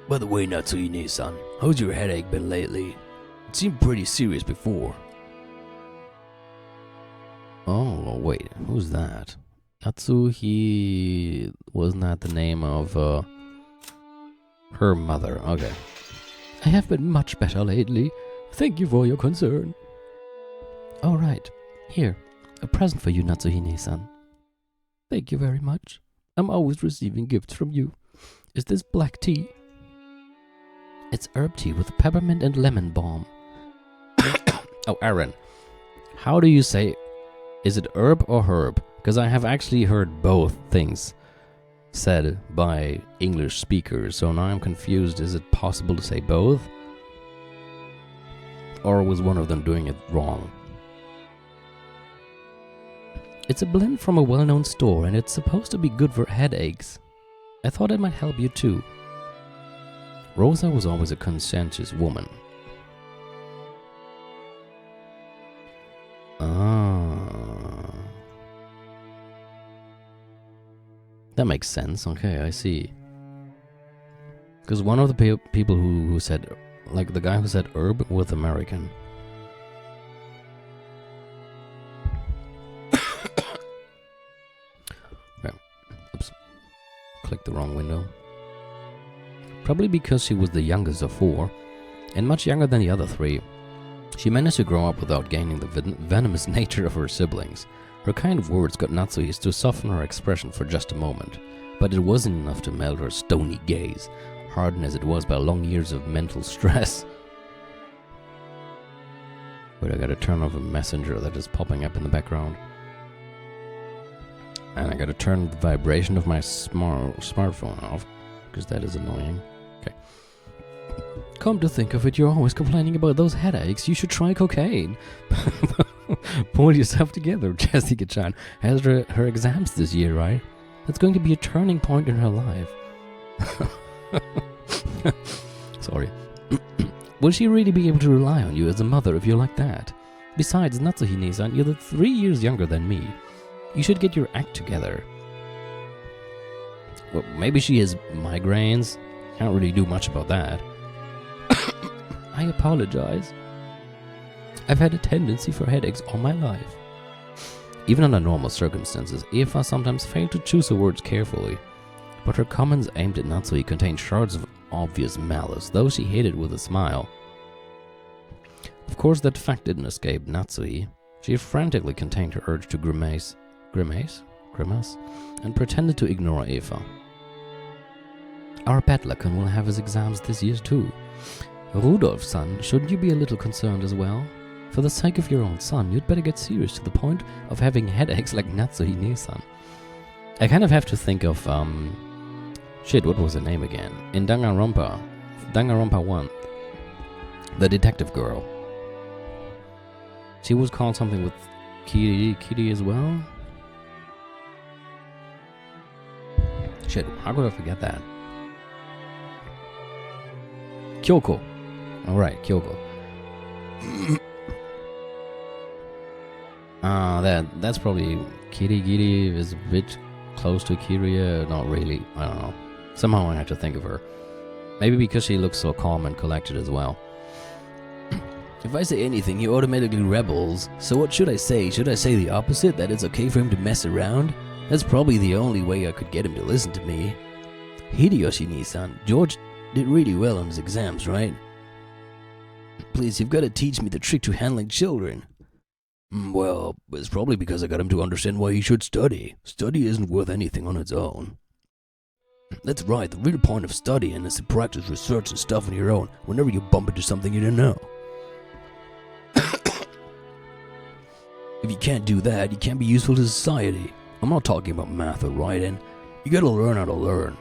By the way, Natsuhine-san, how's your headache been lately? It seemed pretty serious before. Oh, wait, who's that? Natsuhi... Wasn't that the name of, her mother? Okay. I have been much better lately. Thank you for your concern. All right. Here, a present for you, Natsuhine-san. Thank you very much. I'm always receiving gifts from you. Is this black tea? It's herb tea with peppermint and lemon balm. Oh, Aaron, how do you say... Is it herb or herb? Because I have actually heard both things said by English speakers, so now I'm confused. Is it possible to say both? Or was one of them doing it wrong? It's a blend from a well-known store, and it's supposed to be good for headaches. I thought it might help you too. Rosa was always a conscientious woman. That makes sense. Okay, I see. Because one of the people who said, like the guy who said herb was American. Okay. Oops. Clicked the wrong window. Probably because she was the youngest of four, and much younger than the other three. She managed to grow up without gaining the venomous nature of her siblings. Her kind words got Natsuhi to soften her expression for just a moment, but it wasn't enough to melt her stony gaze, hardened as it was by long years of mental stress. Wait, I gotta turn off a messenger that is popping up in the background. And I gotta turn the vibration of my smartphone off, because that is annoying. Okay. Come to think of it, you're always complaining about those headaches. You should try cocaine. Pull yourself together. Jessica-chan has her exams this year, right? That's going to be a turning point in her life. Sorry. Will she really be able to rely on you as a mother if you're like that? Besides, Natsuhine-san, you're 3 years younger than me. You should get your act together. Well, maybe she has migraines. Can't really do much about that. I apologize. I've had a tendency for headaches all my life. Even under normal circumstances, Eva sometimes failed to choose her words carefully. But her comments aimed at Natsuhi contained shards of obvious malice, though she hid it with a smile. Of course, that fact didn't escape Natsuhi. She frantically contained her urge to grimace, and pretended to ignore Eva. Our Bettlerken will have his exams this year too. Rudolf-san, shouldn't you be a little concerned as well? For the sake of your own son, you'd better get serious to the point of having headaches like Natsuhine-san. I kind of have to think of, shit, what was her name again? In Danganronpa 1, the detective girl. She was called something with Kitty as well? Shit, how could I forget that? Kyoko. Alright, Kyoko. That's probably Kitty is a bit close to Kiria. Not really. I don't know. Somehow I have to think of her. Maybe because she looks so calm and collected as well. If I say anything, he automatically rebels. So what should I say? Should I say the opposite? That it's okay for him to mess around? That's probably the only way I could get him to listen to me. Hideyoshi-san, George did really well on his exams, right? Please, you've got to teach me the trick to handling children. Well, it's probably because I got him to understand why he should study. Study isn't worth anything on its own. That's right, the real point of studying is to practice research and stuff on your own whenever you bump into something you didn't know. If you can't do that, you can't be useful to society. I'm not talking about math or writing. You gotta learn how to learn.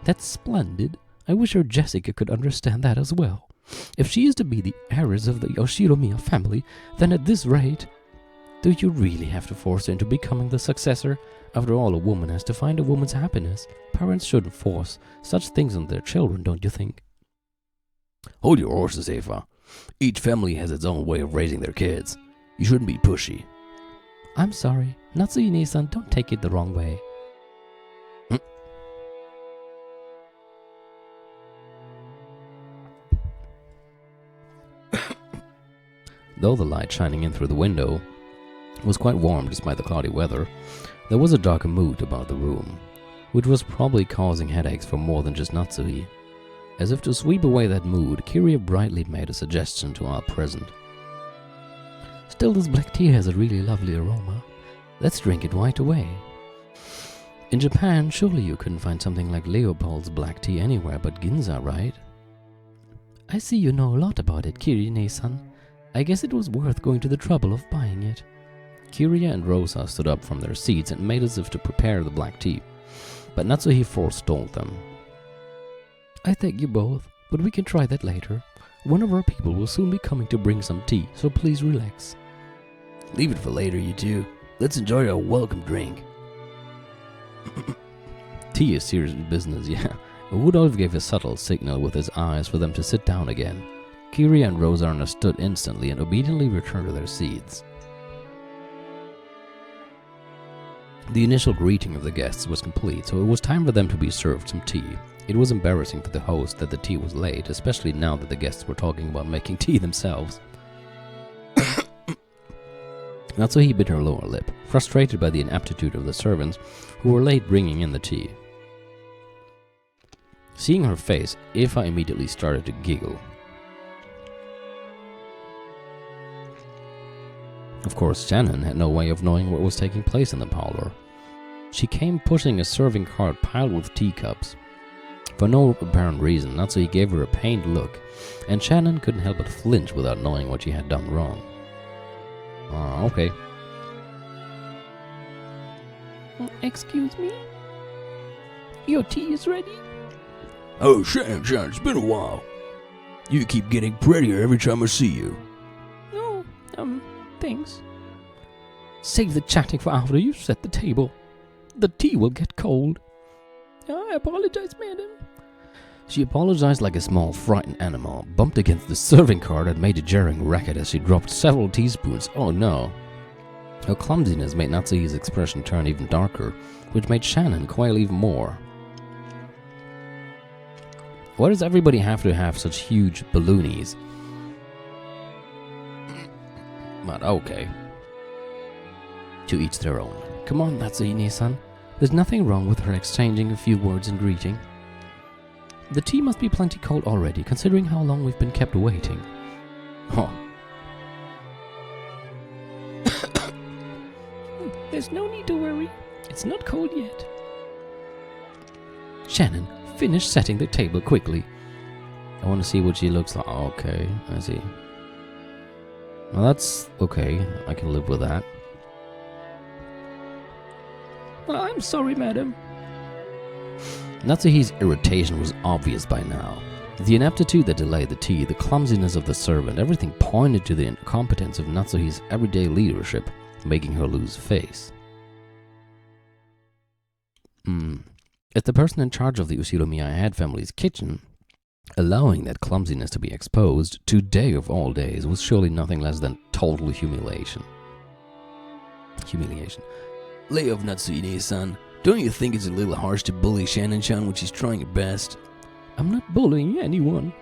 That's splendid. I wish our Jessica could understand that as well. If she is to be the heiress of the Yoshiromiya family, then at this rate... Do you really have to force her into becoming the successor? After all, a woman has to find a woman's happiness. Parents shouldn't force such things on their children, don't you think? Hold your horses, Eva. Each family has its own way of raising their kids. You shouldn't be pushy. I'm sorry. Natsuhine-san, don't take it the wrong way. Though the light shining in through the window was quite warm despite the cloudy weather, there was a dark mood about the room, which was probably causing headaches for more than just Natsuhi. As if to sweep away that mood, Kiria brightly made a suggestion to all present. Still, this black tea has a really lovely aroma. Let's drink it right away. In Japan, surely you couldn't find something like Leopold's black tea anywhere but Ginza, right? I see you know a lot about it, Kirine-san. I guess it was worth going to the trouble of buying it. Kiria and Rosa stood up from their seats and made as if to prepare the black tea, but Natsuhi forestalled them. I thank you both, but we can try that later. One of our people will soon be coming to bring some tea, so please relax. Leave it for later, you two. Let's enjoy our welcome drink. Tea is serious business, yeah. Rudolph gave a subtle signal with his eyes for them to sit down again. Kiria and Rosa understood instantly and obediently returned to their seats. The initial greeting of the guests was complete, so it was time for them to be served some tea. It was embarrassing for the host that the tea was late, especially now that the guests were talking about making tea themselves. Natsuhi bit her lower lip, frustrated by the inaptitude of the servants who were late bringing in the tea. Seeing her face, Eva immediately started to giggle. Of course, Shannon had no way of knowing what was taking place in the parlor. She came pushing a serving cart piled with teacups. For no apparent reason, Natsuhi gave her a pained look, and Shannon couldn't help but flinch without knowing what she had done wrong. Okay. Excuse me? Your tea is ready? Oh, Shannon, it's been a while. You keep getting prettier every time I see you. Oh, thanks. Save the chatting for after you set the table. The tea will get cold. I apologize, madam. She apologized like a small, frightened animal, bumped against the serving cart and made a jarring racket as she dropped several teaspoons. Oh no. Her clumsiness made Natsuhi's expression turn even darker, which made Shannon quail even more. Why does everybody have to have such huge balloonies? But okay. To each their own. Come on, Natsuhi-san. There's nothing wrong with her exchanging a few words in greeting. The tea must be plenty cold already, considering how long we've been kept waiting. Oh. There's no need to worry. It's not cold yet. Shannon, finish setting the table quickly. I want to see what she looks like. Okay, I see. Well, that's okay. I can live with that. I'm sorry, madam. Natsuhi's irritation was obvious by now. The ineptitude that delayed the tea, the clumsiness of the servant, everything pointed to the incompetence of Natsuhi's everyday leadership, making her lose face. As the person in charge of the Ushiromiya head family's kitchen, allowing that clumsiness to be exposed, today of all days, was surely nothing less than total humiliation. Lay off Natsuhi-san. Don't you think it's a little harsh to bully Shannon-chan when she's trying her best? I'm not bullying anyone.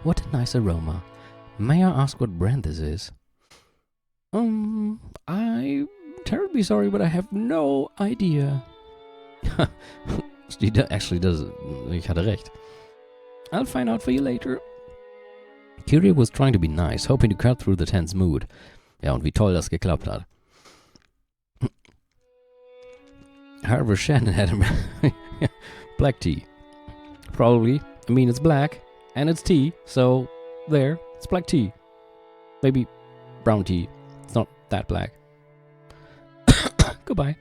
What a nice aroma. May I ask what brand this is? I'm terribly sorry, but I have no idea. She actually does. Ich hatte recht. I'll find out for you later. Kiria was trying to be nice, hoping to cut through the tense mood. Ja, und wie toll das geklappt hat. However, Shannon had black tea. Probably. I mean, it's black, and it's tea, so there, it's black tea. Maybe brown tea. It's not that black. Goodbye.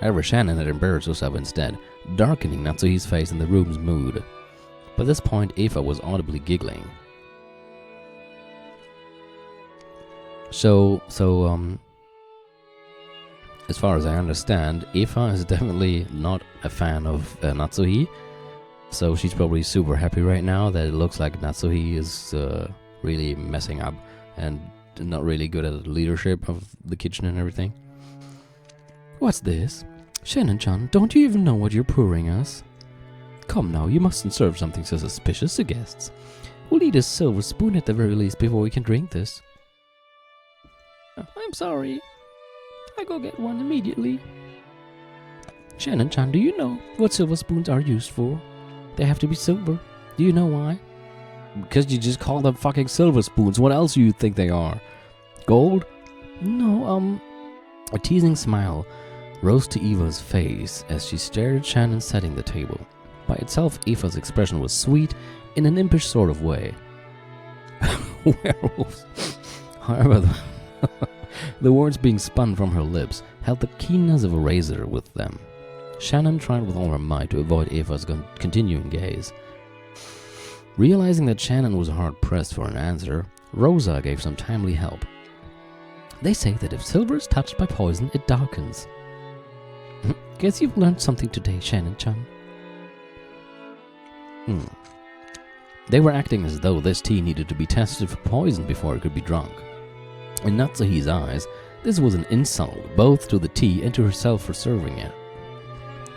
However, Shannon had embarrassed herself instead, darkening Natsuhi's face in the room's mood. By this point, Eva was audibly giggling. So, as far as I understand, Eva is definitely not a fan of Natsuhi, so she's probably super happy right now that it looks like Natsuhi is really messing up and not really good at the leadership of the kitchen and everything. What's this? Shannon-chan, don't you even know what you're pouring us? Come now, you mustn't serve something so suspicious to guests. We'll need a silver spoon at the very least before we can drink this. I'm sorry. I go get one immediately. Shannon-chan, do you know what silver spoons are used for? They have to be silver. Do you know why? Because you just call them fucking silver spoons. What else do you think they are? Gold? No, A teasing smile rose to Eva's face as she stared at Shannon setting the table. By itself, Eva's expression was sweet in an impish sort of way. Werewolves. However, the words being spun from her lips held the keenness of a razor with them. Shannon tried with all her might to avoid Eva's continuing gaze. Realizing that Shannon was hard-pressed for an answer, Rosa gave some timely help. They say that if silver is touched by poison, it darkens. Guess you've learned something today, Shannon-chan. They were acting as though this tea needed to be tested for poison before it could be drunk. In Natsuhi's eyes, this was an insult both to the tea and to herself for serving it.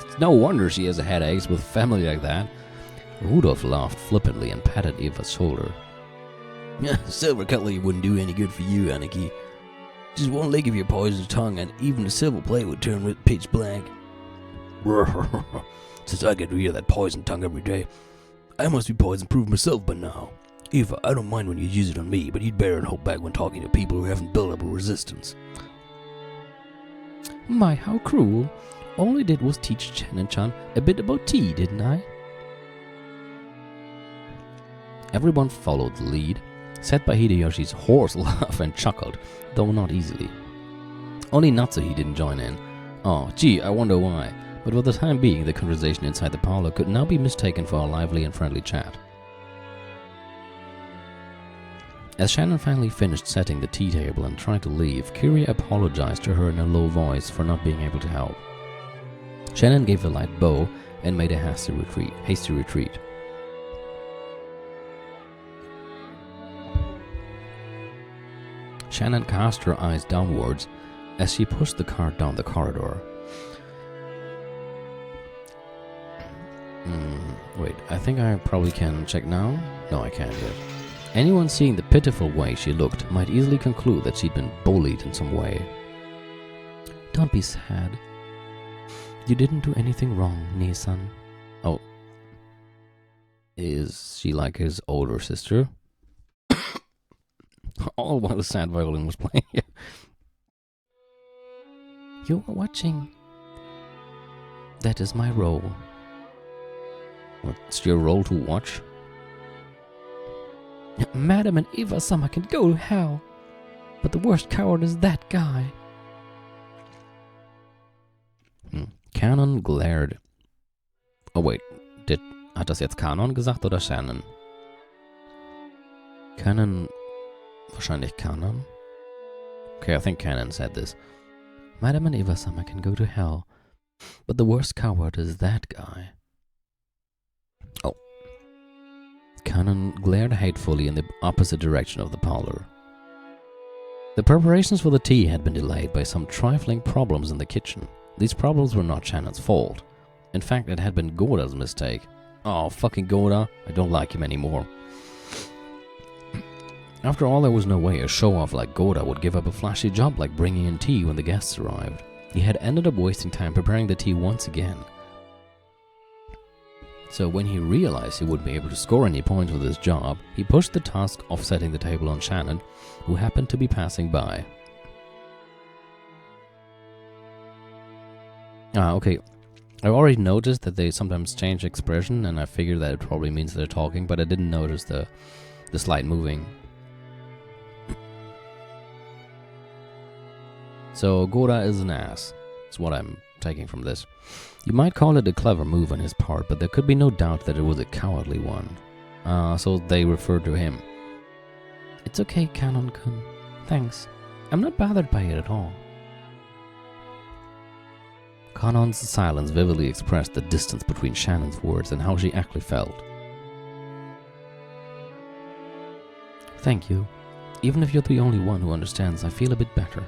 It's no wonder she has headaches with family like that. Rudolph laughed flippantly and patted Eva's shoulder. Silver cutlery wouldn't do any good for you, Aniki. Just one lick of your poisoned tongue and even a silver plate would turn pitch black. Since I get rid of that poisoned tongue every day, I must be poison-proof myself by now. Eva, I don't mind when you use it on me, but you'd better hold back when talking to people who haven't built up a resistance. My, how cruel. All I did was teach Shannon-chan a bit about tea, didn't I? Everyone followed the lead, set by Hideyoshi's hoarse laugh, and chuckled, though not easily. Only Natsuhi didn't join in. Oh, gee, I wonder why. But for the time being, the conversation inside the parlor could now be mistaken for a lively and friendly chat. As Shannon finally finished setting the tea table and tried to leave, Kiria apologized to her in a low voice for not being able to help. Shannon gave a light bow and made a hasty retreat. Shannon cast her eyes downwards as she pushed the cart down the corridor. Wait, I think I probably can check now? No, I can't yet. Anyone seeing the pitiful way she looked might easily conclude that she'd been bullied in some way. Don't be sad. You didn't do anything wrong, Nee-san. Oh. Is she like his older sister? All while the sad violin was playing. You are watching. That is my role. What's your role to watch? Madam and Eva-sama can go to hell. But the worst coward is that guy. Canon glared. Oh wait, hat das jetzt Kanon gesagt oder Shannon? Canon... Wahrscheinlich Kanon? Okay, I think Canon said this. Madam and Eva-sama can go to hell. But the worst coward is that guy. Oh. Canon glared hatefully in the opposite direction of the parlor. The preparations for the tea had been delayed by some trifling problems in the kitchen. These problems were not Shannon's fault. In fact, it had been Goda's mistake. Oh, fucking Goda. I don't like him anymore. After all, there was no way a show-off like Goda would give up a flashy job like bringing in tea when the guests arrived. He had ended up wasting time preparing the tea once again. So when he realized he wouldn't be able to score any points with his job, he pushed the task of setting the table on Shannon, who happened to be passing by. Okay. I already noticed that they sometimes change expression, and I figured that it probably means they're talking, but I didn't notice the slide moving. So Goda is an ass. That's what I'm taking from this. You might call it a clever move on his part, but there could be no doubt that it was a cowardly one. So they referred to him. It's okay, Canon-kun. Thanks. I'm not bothered by it at all. Kanon's silence vividly expressed the distance between Shannon's words and how she actually felt. Thank you. Even if you're the only one who understands, I feel a bit better.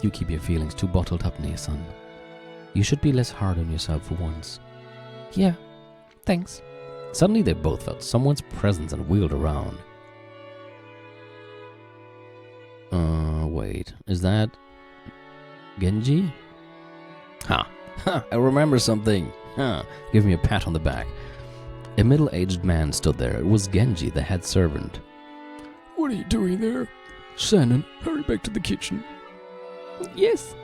You keep your feelings too bottled up, Nee-san. You should be less hard on yourself for once. Yeah, thanks. Suddenly they both felt someone's presence and wheeled around. Wait, is that Genji? Ha! Ha! I remember something! Ha! Give me a pat on the back. A middle-aged man stood there. It was Genji, the head servant. What are you doing there? Shannon, hurry back to the kitchen. Yes,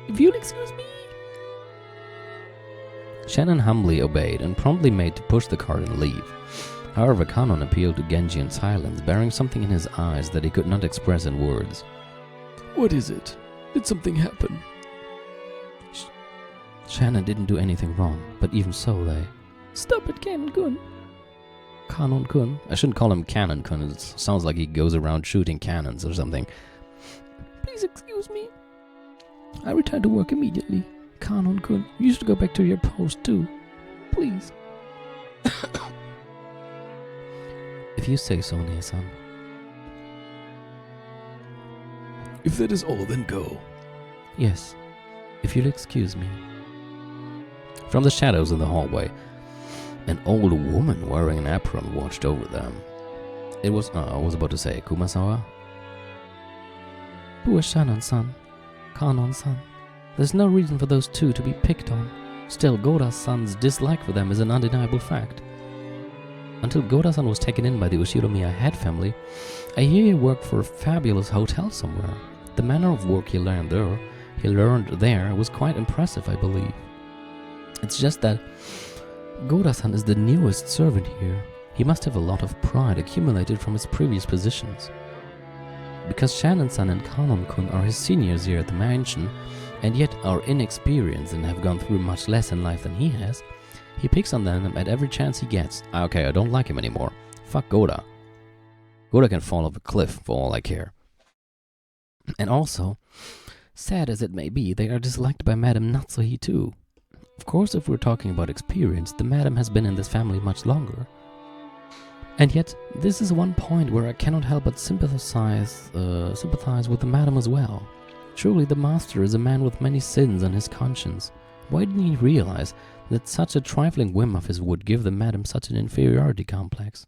if you'll excuse me. Shannon humbly obeyed and promptly made to push the cart and leave. However, Kanon appealed to Genji in silence, bearing something in his eyes that he could not express in words. What is it? Did something happen? Shannon didn't do anything wrong, but even so they... Stop it, Kanon-kun. Kanon-kun? I shouldn't call him Cannon-kun. It sounds like he goes around shooting cannons or something. Please excuse me. I return to work immediately. Kanon-kun, you should go back to your post too. Please. If you say so, Nia-san. If that is all, then go. Yes, if you'll excuse me. From the shadows in the hallway, an old woman wearing an apron watched over them. It was, I was about to say, Kumasawa? Poor Shannon-san, Kanon-san. There's no reason for those two to be picked on. Still, Goda-san's dislike for them is an undeniable fact. Until Goda-san was taken in by the Ushiromiya head family, I hear he worked for a fabulous hotel somewhere. The manner of work he learned there was quite impressive, I believe. It's just that Goda-san is the newest servant here. He must have a lot of pride accumulated from his previous positions. Because Shannon-san and Kanon-kun are his seniors here at the mansion, and yet are inexperienced and have gone through much less in life than he has, he picks on them at every chance he gets. Okay, I don't like him anymore. Fuck Goda. Goda can fall off a cliff for all I care. And also, sad as it may be, they are disliked by Madame Natsuhi too. Of course, if we're talking about experience, the Madame has been in this family much longer. And yet, this is one point where I cannot help but sympathize with the Madame as well. Surely the Master is a man with many sins on his conscience. Why didn't he realize that such a trifling whim of his would give the Madame such an inferiority complex?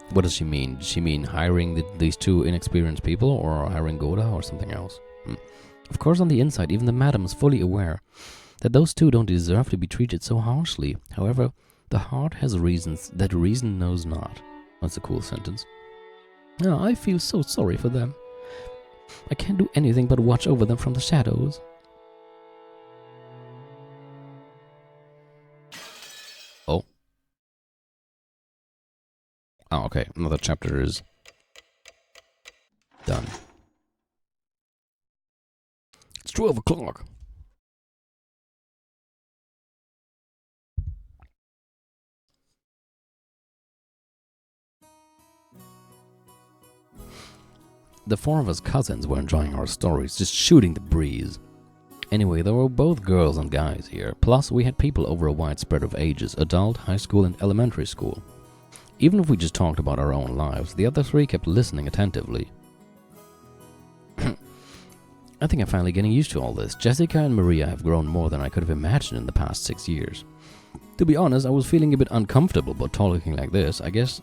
What does she mean? Does she mean hiring these two inexperienced people, or hiring Goda, or something else? Of course, on the inside, even the Madame is fully aware that those two don't deserve to be treated so harshly. However, the heart has reasons that reason knows not. That's a cool sentence. Oh, I feel so sorry for them. I can't do anything but watch over them from the shadows. Oh. Oh, okay. Another chapter is done. It's 12 o'clock. The four of us cousins were enjoying our stories, just shooting the breeze. Anyway, there were both girls and guys here, plus we had people over a wide spread of ages, adult, high school and elementary school. Even if we just talked about our own lives, the other three kept listening attentively. I think I'm finally getting used to all this. Jessica and Maria have grown more than I could have imagined in the past 6 years. To be honest, I was feeling a bit uncomfortable about talking like this. I guess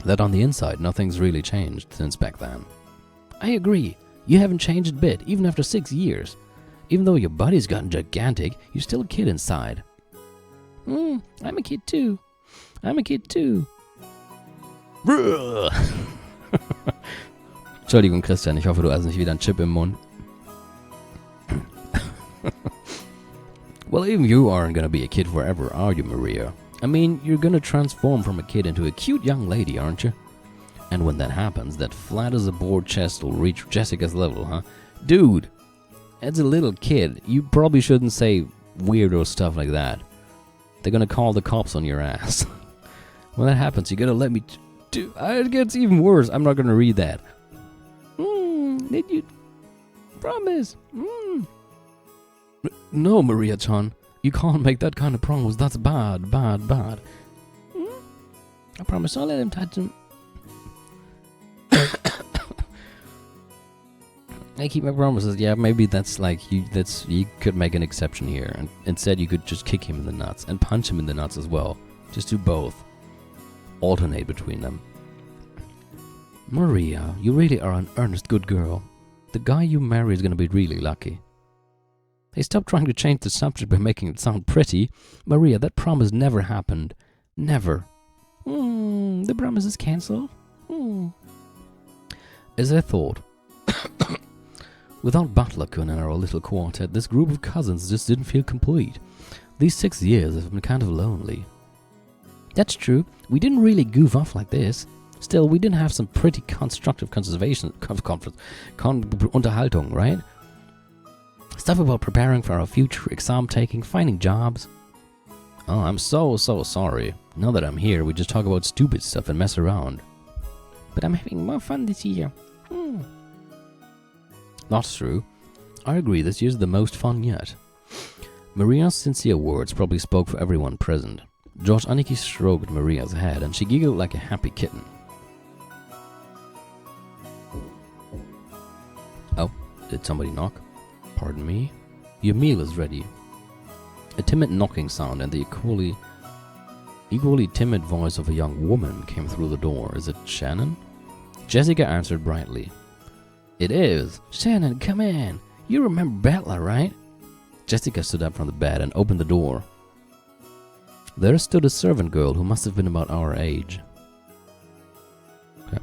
that on the inside, nothing's really changed since back then. I agree. You haven't changed a bit, even after 6 years. Even though your body's gotten gigantic, you're still a kid inside. I'm a kid too. I'm a kid too. Entschuldigung, Christian, ich hoffe, du hast nicht wieder einen Chip im Mund. Well, even you aren't gonna be a kid forever, are you, Maria? I mean, you're gonna transform from a kid into a cute young lady, aren't you? And when that happens, that flat as a board chest will reach Jessica's level, huh? Dude, as a little kid, you probably shouldn't say weirdo stuff like that. They're gonna call the cops on your ass. When that happens, you gotta let me... it gets even worse. I'm not gonna read that. Did you... promise? No, Maria-chan. You can't make that kind of promise. That's bad, bad, bad. I promise I'll let him touch him. I keep my promises. Yeah, maybe that's like you could make an exception here, and instead you could just kick him in the nuts and punch him in the nuts as well. Just do both. Alternate between them. Maria, you really are an earnest good girl. The guy you marry is gonna be really lucky. Hey, stop trying to change the subject by making it sound pretty. Maria, that promise never happened. Never. The promise is cancelled. As I thought. Without Butler-kun and our little quartet, this group of cousins just didn't feel complete. These 6 years have been kind of lonely. That's true. We didn't really goof off like this. Still, we did have some pretty constructive Unterhaltung, right? Stuff about preparing for our future, exam taking, finding jobs. Oh, I'm so sorry. Now that I'm here, we just talk about stupid stuff and mess around. But I'm having more fun this year. That's true. I agree, this year's the most fun yet. Maria's sincere words probably spoke for everyone present. George Aniki stroked Maria's head and she giggled like a happy kitten. Oh, did somebody knock? Pardon me? Your meal is ready. A timid knocking sound and the equally timid voice of a young woman came through the door. Is it Shannon? Jessica answered brightly. It is. Shannon, come in. You remember Butler, right? Jessica stood up from the bed and opened the door. There stood a servant girl who must have been about our age. Okay.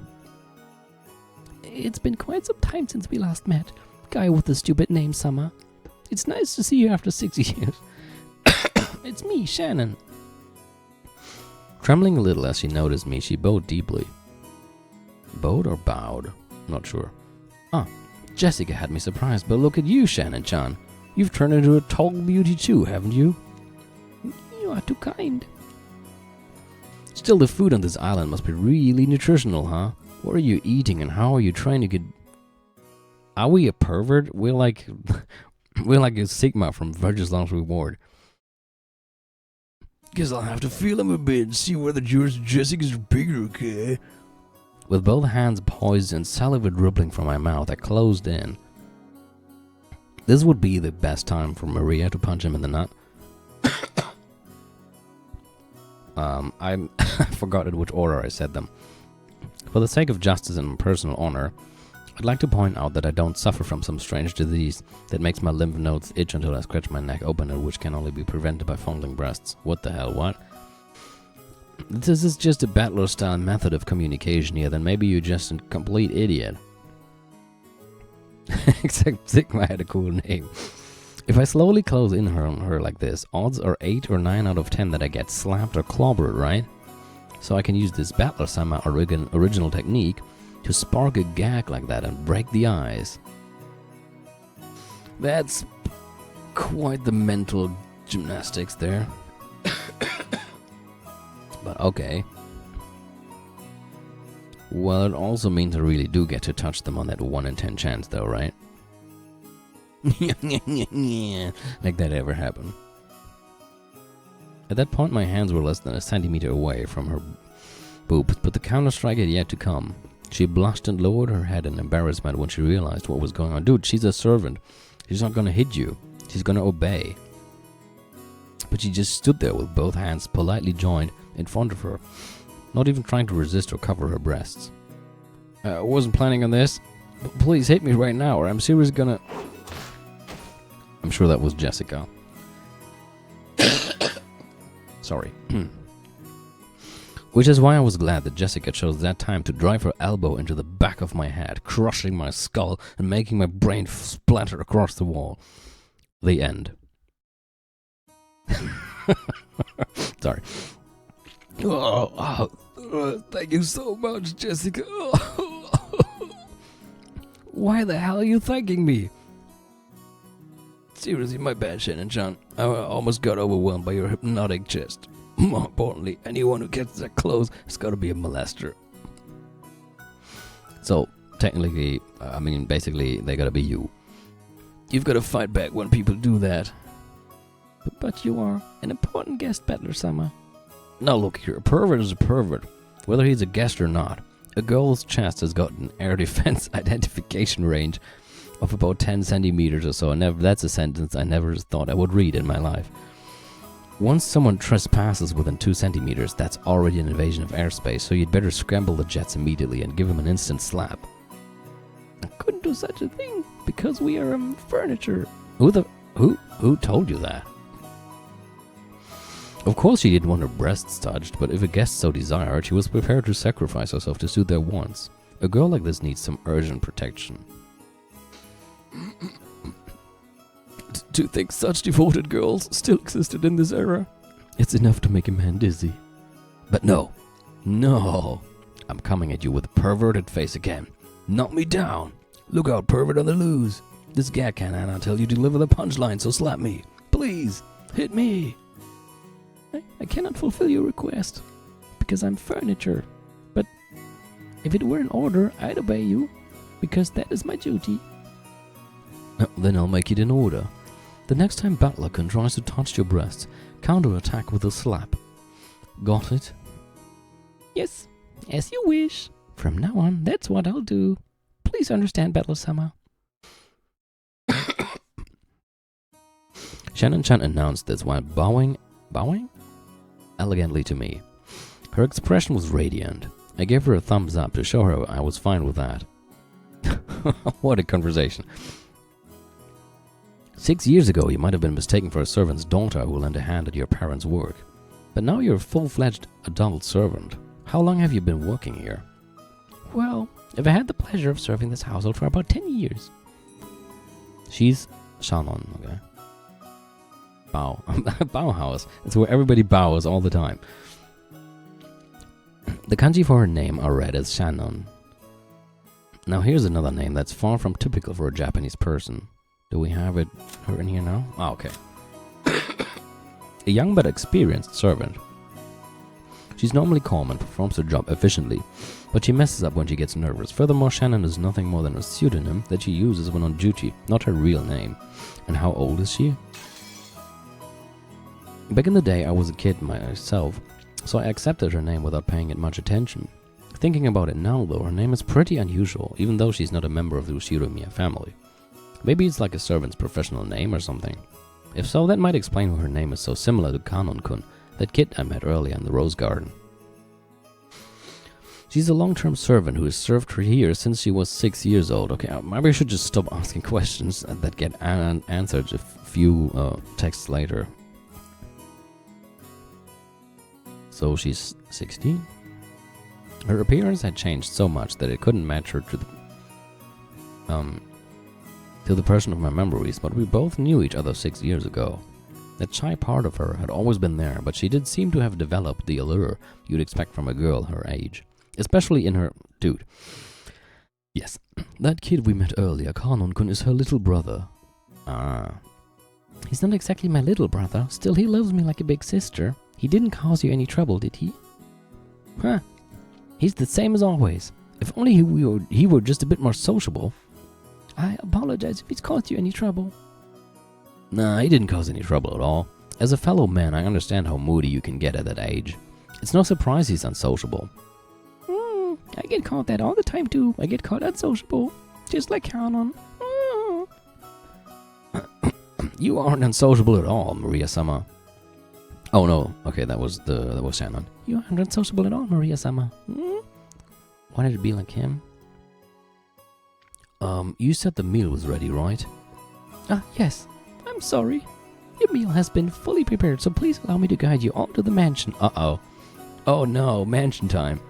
It's been quite some time since we last met. Guy with the stupid name, Summer. It's nice to see you after 6 years. It's me, Shannon. Trembling a little as she noticed me, she bowed deeply. Bowed or bowed? Not sure. Ah, Jessica had me surprised, but look at you, Shannon-chan. You've turned into a tall beauty too, haven't you? You are too kind. Still, the food on this island must be really nutritional, huh? What are you eating and how are you trying to get... Are we a pervert? We're like a Sigma from Virgil's Last Reward. Guess I'll have to feel him a bit and see whether yours and Jessica's are bigger, okay? With both hands poised and saliva dribbling from my mouth, I closed in. This would be the best time for Maria to punch him in the nut. I forgot in which order I said them. For the sake of justice and personal honor, I'd like to point out that I don't suffer from some strange disease that makes my lymph nodes itch until I scratch my neck open, and which can only be prevented by fondling breasts. What the hell, what? This is just a battler-style method of communication here, then maybe you're just a complete idiot. Except Sigma had a cool name. If I slowly close in on her like this, odds are 8 or 9 out of 10 that I get slapped or clobbered, right? So I can use this battler-sama original technique to spark a gag like that and break the ice. That's quite the mental gymnastics there. But okay. Well, it also means I really do get to touch them on that 1 in 10 chance though, right? Like that ever happened. At that point my hands were less than a centimeter away from her boobs, but the counter-strike had yet to come. She blushed and lowered her head in embarrassment when she realized what was going on. Dude, she's a servant. She's not gonna hit you. She's gonna obey. But she just stood there with both hands politely joined in front of her, not even trying to resist or cover her breasts. I wasn't planning on this. Please hit me right now or I'm seriously gonna... I'm sure that was Jessica. Sorry. Which is why I was glad that Jessica chose that time to drive her elbow into the back of my head, crushing my skull and making my brain splatter across the wall. The end. Sorry. Thank you so much, Jessica. Why the hell are you thanking me? Seriously, my bad, Shannon-chan. I almost got overwhelmed by your hypnotic chest. More importantly, anyone who gets that close has got to be a molester. So, technically, basically, they gotta be you. You've got to fight back when people do that. But you are an important guest, Battler-sama. Now look here, a pervert is a pervert, whether he's a guest or not. A girl's chest has got an air defense identification range of about 10 centimeters or so. That's a sentence I never thought I would read in my life. Once someone trespasses within 2 centimeters, that's already an invasion of airspace, so you'd better scramble the jets immediately and give him an instant slap. I couldn't do such a thing because we are furniture. Who told you that? Of course she didn't want her breasts touched, but if a guest so desired, she was prepared to sacrifice herself to suit their wants. A girl like this needs some urgent protection. To think such devoted girls still existed in this era, it's enough to make a man dizzy. But no, I'm coming at you with a perverted face again. Knock me down. Look out, pervert on the loose. This gag can Anna tell you to deliver the punchline, so slap me. Please, hit me. I cannot fulfill your request because I'm furniture. But if it were an order, I'd obey you because that is my duty. Then I'll make it in order. The next time Batlacon tries to touch your breasts, counterattack with a slap. Got it? Yes, as you wish. From now on, that's what I'll do. Please understand, Battle-sama. Shannon-chan announced this while bowing elegantly to me. Her expression was radiant. I gave her a thumbs up to show her I was fine with that. What a conversation. 6 years ago, you might have been mistaken for a servant's daughter who lent a hand at your parents' work. But now you're a full-fledged adult servant. How long have you been working here? Well, I've had the pleasure of serving this household for about 10 years. She's Shannon, okay? Bow. Bauhaus. It's where everybody bows all the time. The kanji for her name are read as Shannon. Now here's another name that's far from typical for a Japanese person. Do we have her in here now? Oh, okay. A young but experienced servant. She's normally calm and performs her job efficiently, but she messes up when she gets nervous. Furthermore, Shannon is nothing more than a pseudonym that she uses when on duty, not her real name. And how old is she? Back in the day, I was a kid myself, so I accepted her name without paying it much attention. Thinking about it now, though, her name is pretty unusual, even though she's not a member of the Ushiromiya family. Maybe it's like a servant's professional name or something. If so, that might explain why her name is so similar to Kanon-kun, that kid I met earlier in the Rose Garden. She's a long-term servant who has served her here since she was 6 years old. Okay, maybe I should just stop asking questions that get answered a few texts later. So she's 16? Her appearance had changed so much that it couldn't match her to the person of my memories, but we both knew each other 6 years ago. That shy part of her had always been there, but she did seem to have developed the allure you'd expect from a girl her age. Especially in her... Dude. Yes, that kid we met earlier, Kanon-kun, is her little brother. Ah. He's not exactly my little brother, still he loves me like a big sister. He didn't cause you any trouble, did he? Huh. He's the same as always. If only he were just a bit more sociable. I apologize if he's caused you any trouble. Nah, he didn't cause any trouble at all. As a fellow man, I understand how moody you can get at that age. It's no surprise he's unsociable. I get caught that all the time too. I get caught unsociable. Just like Kanon. You aren't unsociable at all, Maria-sama. Oh no, okay, that was Shannon. You aren't unsociable at all, Maria-sama. Wanted to be like him? You said the meal was ready, right? Yes. I'm sorry. Your meal has been fully prepared, so please allow me to guide you all to the mansion. Uh-oh. Oh no, mansion time.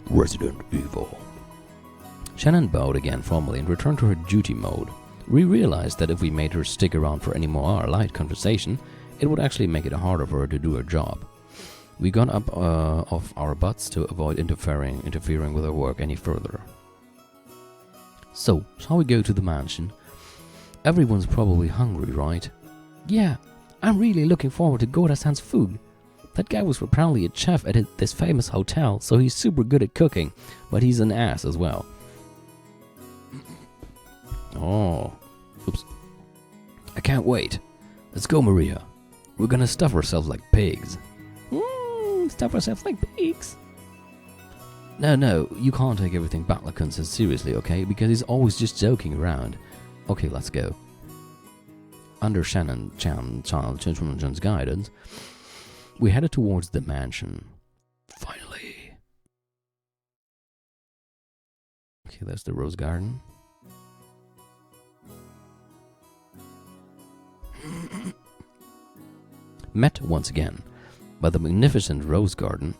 Resident Evil. Shannon bowed again formally and returned to her duty mode. We realized that if we made her stick around for any more light conversation, it would actually make it harder for her to do her job. We got up off our butts to avoid interfering with her work any further. So, shall we go to the mansion? Everyone's probably hungry, right? Yeah, I'm really looking forward to Gora-san's food. That guy was apparently a chef at this famous hotel, so he's super good at cooking, but he's an ass as well. Oh, oops. I can't wait. Let's go, Maria. We're gonna stuff ourselves like pigs. Stuff ourselves like pigs. No, you can't take everything Butler says seriously, okay? Because he's always just joking around. Okay, let's go. Under Shannon's guidance, we headed towards the mansion. Finally. Okay, that's the rose garden. Met once again by the magnificent rose garden.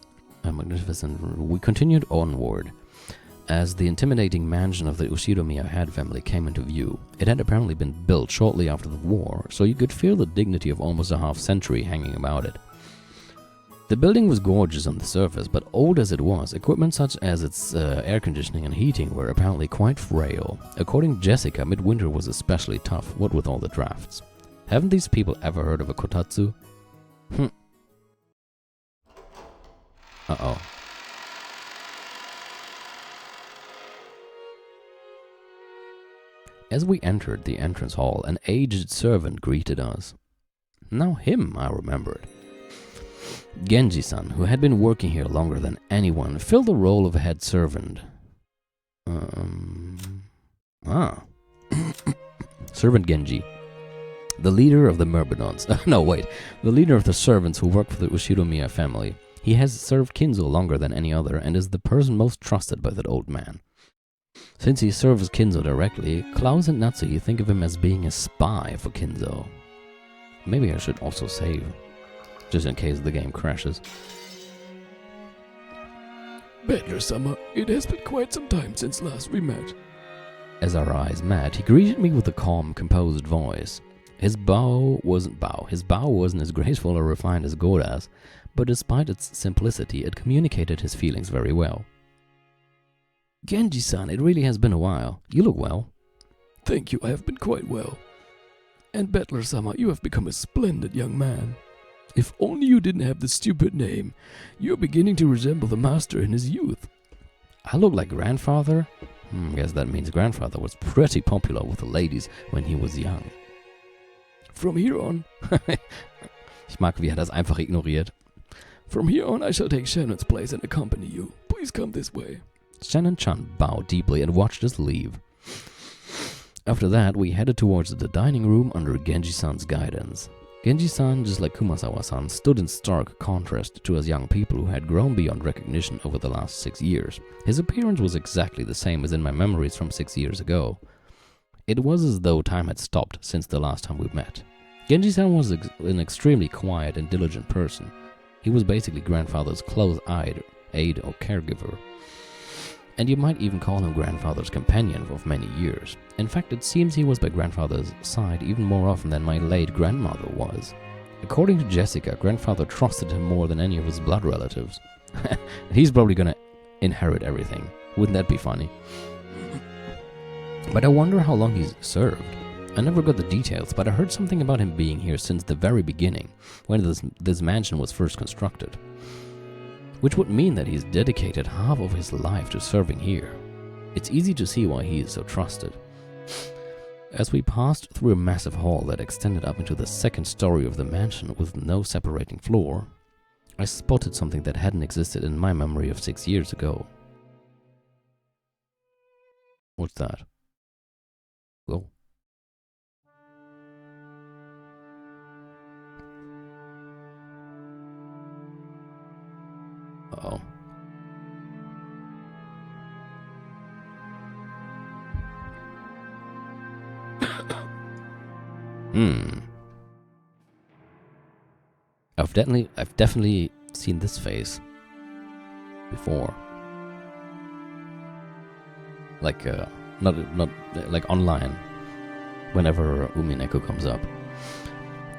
We continued onward as the intimidating mansion of the Ushiromiya head family came into view. It had apparently been built shortly after the war, so you could feel the dignity of almost a half-century hanging about it. The building was gorgeous on the surface, but old as it was, equipment such as its air conditioning and heating were apparently quite frail. According to Jessica, midwinter was especially tough, what with all the drafts. Haven't these people ever heard of a kotatsu? Uh-oh. As we entered the entrance hall, an aged servant greeted us. Now him I remembered. Genji-san, who had been working here longer than anyone, filled the role of a head servant. Servant Genji. The leader of the Myrmidons. The leader of the servants who work for the Ushiromiya family. He has served Kinzo longer than any other and is the person most trusted by that old man. Since he serves Kinzo directly, Klaus and Natsuki think of him as being a spy for Kinzo. Maybe I should also save, just in case the game crashes. Butler-sama, it has been quite some time since last we met. As our eyes met, he greeted me with a calm, composed voice. His bow wasn't as graceful or refined as Gora's, but despite its simplicity, it communicated his feelings very well. Genji-san, it really has been a while. You look well. Thank you, I have been quite well. And Butler-sama, you have become a splendid young man. If only you didn't have the stupid name. You're beginning to resemble the master in his youth. I look like grandfather? Guess that means grandfather was pretty popular with the ladies when he was young. From here on... Ich mag, wie das einfach ignoriert. From here on, I shall take Shannon's place and accompany you. Please come this way. Shannon-chan bowed deeply and watched us leave. After that, we headed towards the dining room under Genji-san's guidance. Genji-san, just like Kumasawa-san, stood in stark contrast to us young people who had grown beyond recognition over the last 6 years. His appearance was exactly the same as in my memories from 6 years ago. It was as though time had stopped since the last time we met. Genji-san was an extremely quiet and diligent person. He was basically grandfather's close-eyed aide or caregiver. And you might even call him grandfather's companion of many years. In fact, it seems he was by grandfather's side even more often than my late grandmother was. According to Jessica, grandfather trusted him more than any of his blood relatives. He's probably gonna inherit everything. Wouldn't that be funny? But I wonder how long he's served. I never got the details, but I heard something about him being here since the very beginning, when this mansion was first constructed. Which would mean that he's dedicated half of his life to serving here. It's easy to see why he is so trusted. As we passed through a massive hall that extended up into the second story of the mansion with no separating floor, I spotted something that hadn't existed in my memory of 6 years ago. What's that? Oh. Uh-oh. I've definitely seen this face before. Like not like online. Whenever Umineko comes up.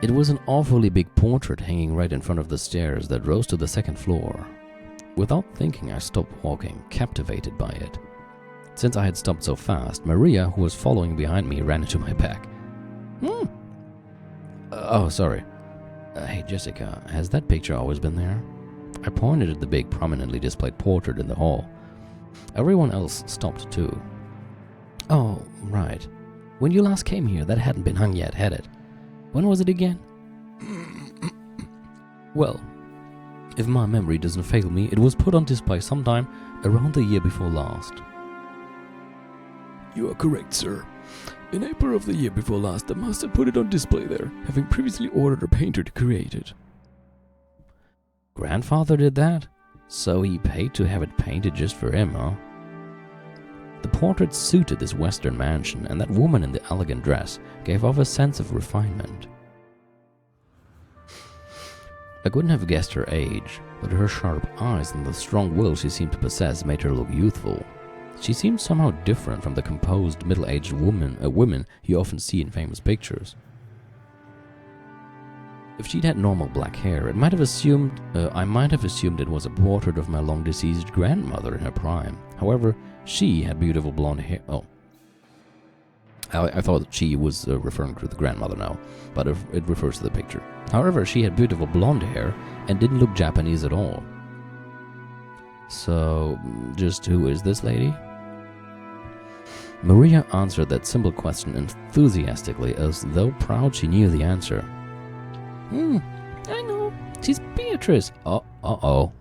It was an awfully big portrait hanging right in front of the stairs that rose to the second floor. Without thinking, I stopped walking, captivated by it. Since I had stopped so fast, Maria, who was following behind me, ran into my back. Oh, sorry. Hey, Jessica, has that picture always been there? I pointed at the big, prominently displayed portrait in the hall. Everyone else stopped too. Oh, right. When you last came here, that hadn't been hung yet, had it? When was it again? Well, If my memory doesn't fail me, it was put on display sometime around the year before last. You are correct, sir. In April of the year before last, the master put it on display there, having previously ordered a painter to create it. Grandfather did that? So he paid to have it painted just for him, huh? The portrait suited this western mansion, and that woman in the elegant dress gave off a sense of refinement. I couldn't have guessed her age, but her sharp eyes and the strong will she seemed to possess made her look youthful. She seemed somehow different from the composed, middle-aged women you often see in famous pictures. If she'd had normal black hair, I might have assumed it was a portrait of my long-deceased grandmother in her prime. However, she had beautiful blonde hair. Oh, I thought that she was referring to the grandmother now, but it refers to the picture. However, she had beautiful blonde hair and didn't look Japanese at all. So, just who is this lady? Maria answered that simple question enthusiastically, as though proud she knew the answer. I know. She's Beatrice. Uh-oh.